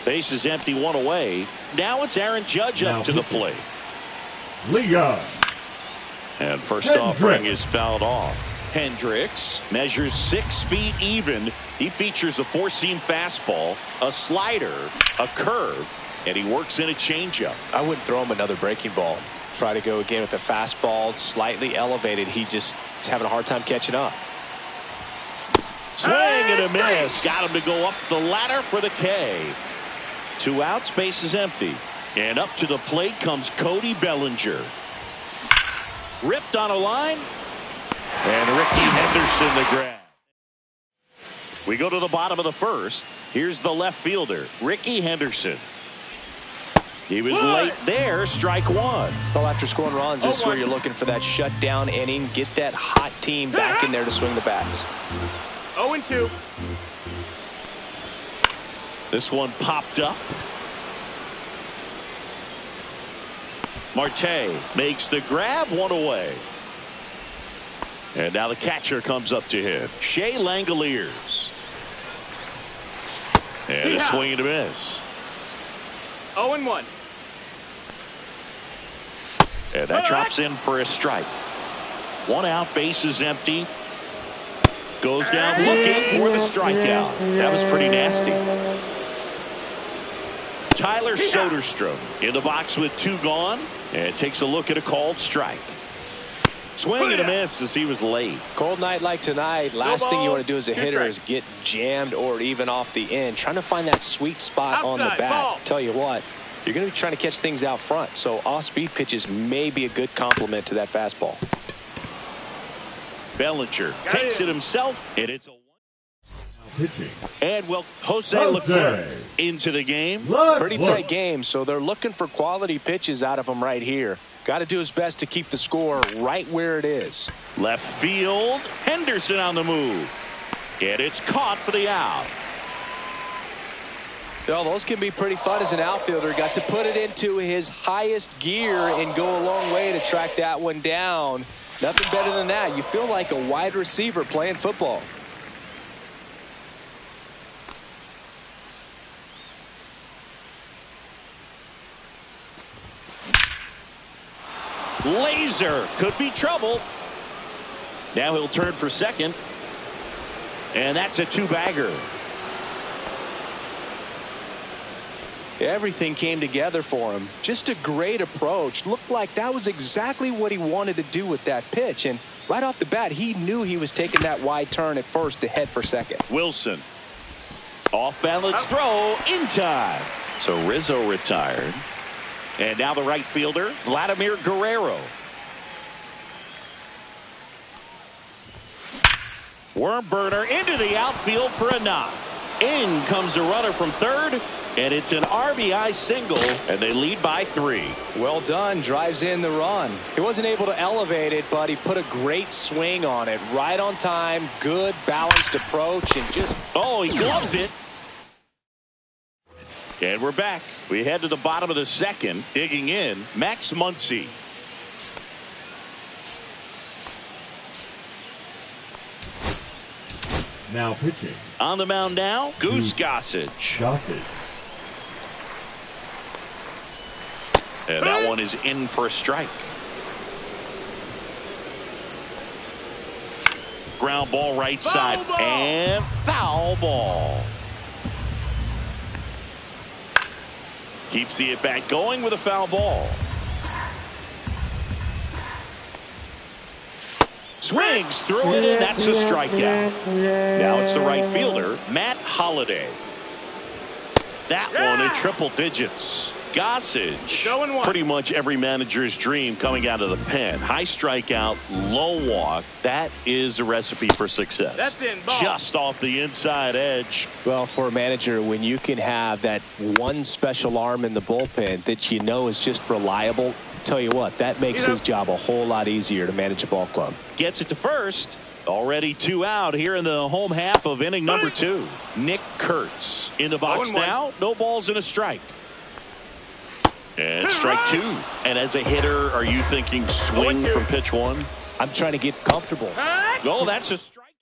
Base is empty, 1 away. Now it's Aaron Judge up to the plate. Leah. And first offering is fouled off. Hendricks measures 6 feet even. He features a 4-seam fastball, a slider, a curve, and he works in a changeup. I wouldn't throw him another breaking ball. Try to go again with the fastball slightly elevated. He just is having a hard time catching up. Swing and a miss. Got him to go up the ladder for the K. 2 outs, base is empty. And up to the plate comes Cody Bellinger. Ripped on a line. And Ricky Henderson the grab. We go to the bottom of the first. Here's the left fielder, Ricky Henderson. He was late there. Strike 1. Well, after scoring runs, this is where you're looking for that shutdown inning. Get that hot team back in there to swing the bats. 0-2. This one popped up. Marte makes the grab, 1 away. And now the catcher comes up to him, Shea Langoliers. And a swing and a miss. 0-1. And that drops in for a strike. 1 out, base is empty. Goes down looking for the strikeout. That was pretty nasty. Tyler Soderstrom in the box with 2 gone, and takes a look at a called strike. Swing and a miss as he was late. Cold night like tonight, last thing you want to do as a hitter is get jammed or even off the end. Trying to find that sweet spot on the bat. Tell you what, you're going to be trying to catch things out front, so off-speed pitches may be a good complement to that fastball. Bellinger takes it himself, and it's a 1. Pitching. And well, Jose Leclerc into the game. Pretty tight game, so they're looking for quality pitches out of him right here. Got to do his best to keep the score right where it is. Left field, Henderson on the move. And it's caught for the out. Well, those can be pretty fun as an outfielder. Got to put it into his highest gear and go a long way to track that one down. Nothing better than that. You feel like a wide receiver playing football. Laser could be trouble. Now he'll turn for second. And that's a 2-bagger. Everything came together for him. Just a great approach. Looked like that was exactly what he wanted to do with that pitch. And right off the bat, he knew he was taking that wide turn at first to head for second. Wilson. Off balance throw in time. So Rizzo retired. And now the right fielder, Vladimir Guerrero. Worm burner into the outfield for a knock. In comes the runner from third, and it's an RBI single, and they lead by 3. Well done. Drives in the run. He wasn't able to elevate it, but he put a great swing on it. Right on time. Good balanced approach, and just... Oh, he gloves it. And we're back. We head to the bottom of the second. Digging in, Max Muncy. Now pitching. On the mound now, Goose Gossage. And that one is in for a strike. Ground ball right side. And foul ball. Keeps the at-bat going with a foul ball. Swings through it, and that's a strikeout. Now it's the right fielder, Matt Holliday. That one in triple digits. Gossage, pretty much every manager's dream coming out of the pen. High strikeout, low walk. That is a recipe for success. That's in, ball. Just off the inside edge. Well, for a manager, when you can have that one special arm in the bullpen that you know is just reliable, tell you what, that makes his job a whole lot easier to manage a ball club. Gets it to first. Already 2 out here in the home half of inning number 2. Nick Kurtz in the box now. No balls and a strike. And strike 2. And as a hitter, are you thinking swing from pitch 1? I'm trying to get comfortable. Oh, that's a strike.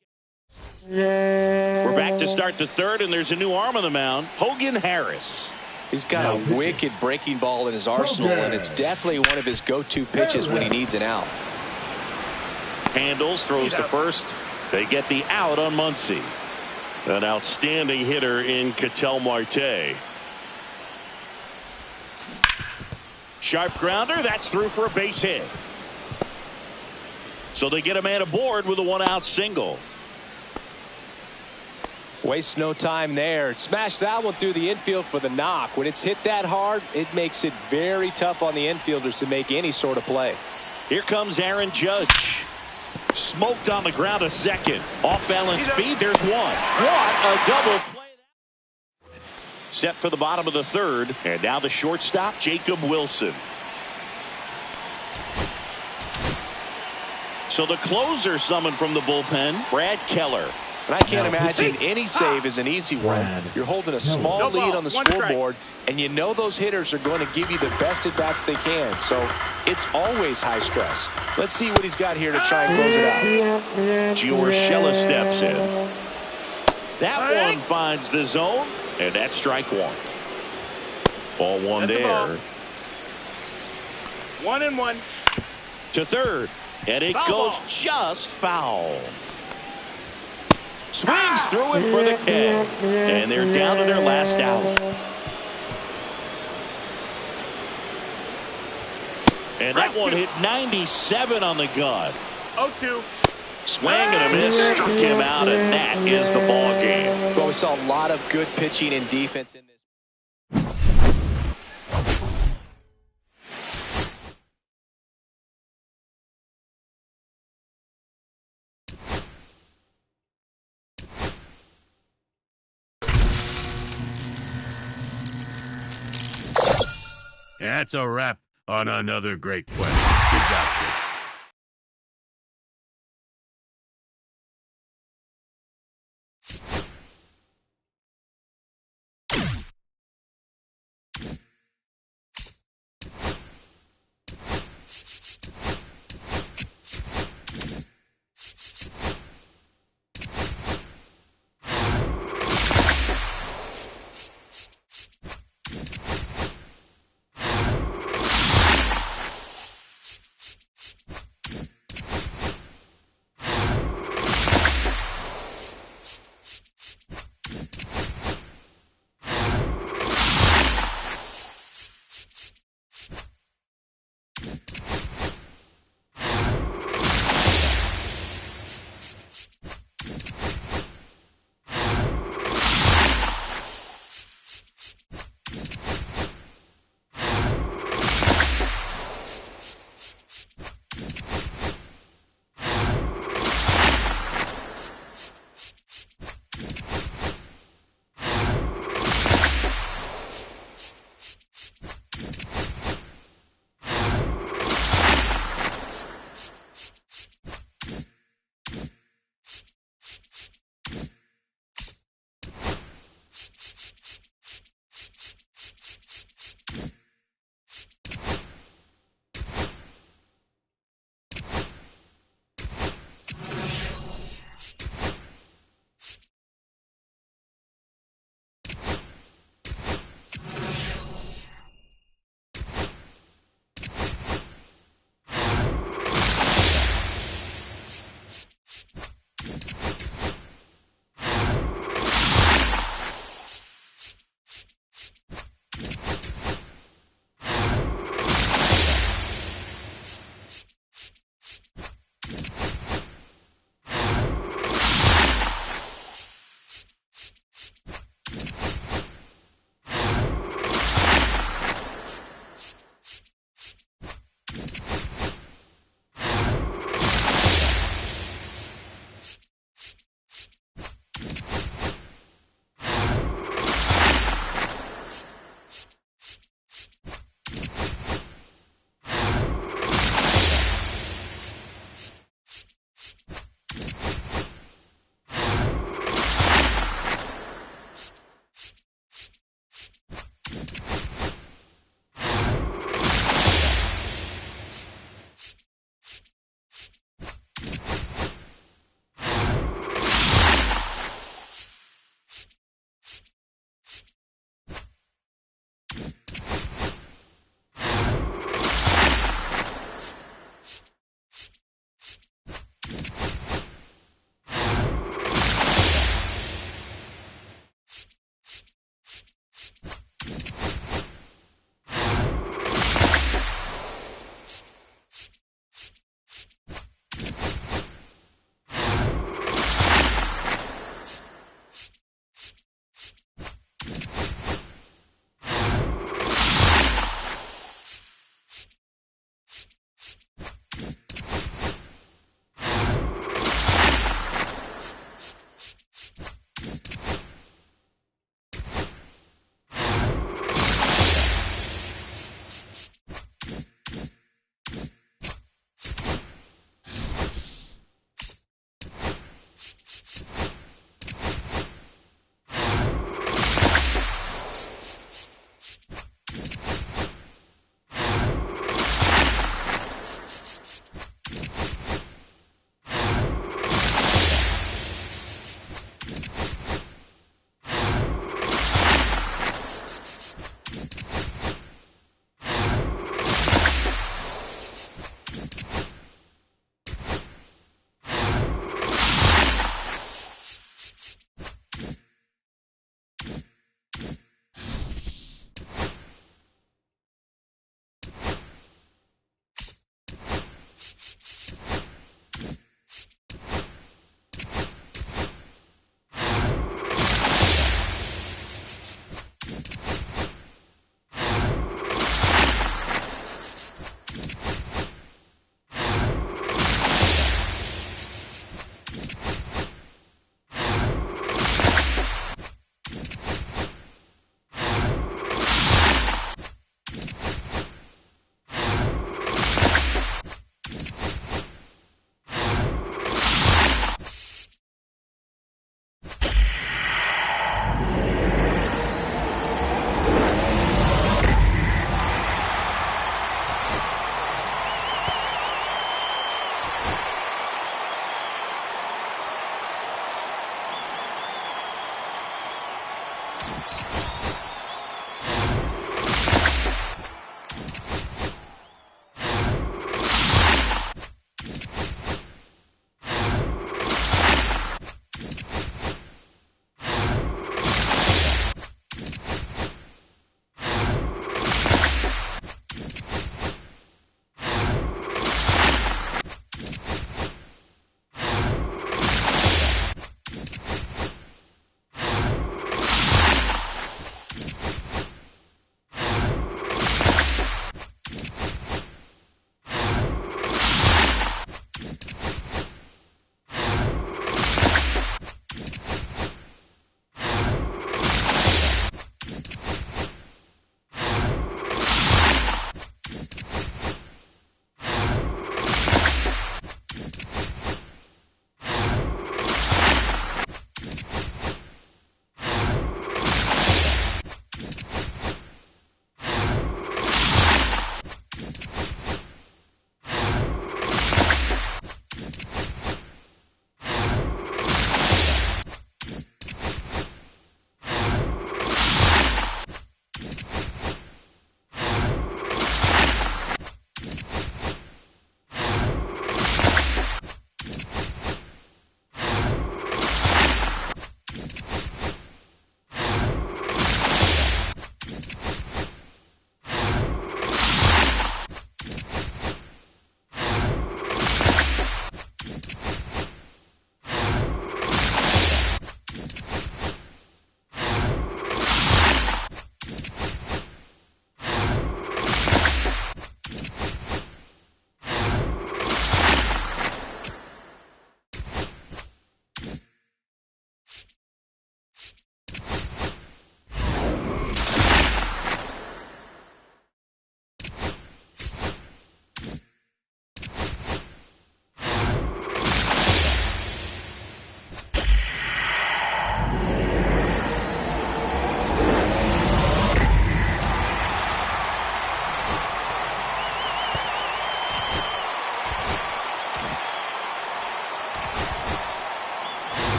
We're back to start the third, and there's a new arm on the mound. Hogan Harris. He's got a wicked breaking ball in his arsenal, and it's definitely one of his go-to pitches when he needs an out. Handles, throws to first. They get the out on Muncy. An outstanding hitter in Ketel Marte. Sharp grounder, that's through for a base hit. So they get a man aboard with a 1-out single. Waste no time there. Smash that one through the infield for the knock. When it's hit that hard, it makes it very tough on the infielders to make any sort of play. Here comes Aaron Judge. Smoked on the ground a second. Off balance feed. There's one. What a double play. Set for the bottom of the third. And now the shortstop, Jacob Wilson. So the closer summoned from the bullpen, Brad Keller. And I can't imagine any save is an easy one. You're holding a small lead on the scoreboard, and you know those hitters are going to give you the best at-bats they can. So it's always high stress. Let's see what he's got here to try and close it out. Gio Urshela steps in. That one finds the zone, and that's strike 1. Ball 1 there. 1-1. To third, and it goes just foul. Swings through it for the K. And they're down to their last out. And that one hit 97 on the gun. 0-2. Swing and a miss. Struck him out, and that is the ball game. Well, we saw a lot of good pitching and defense in this. That's a wrap on another great quest. Good job, kid.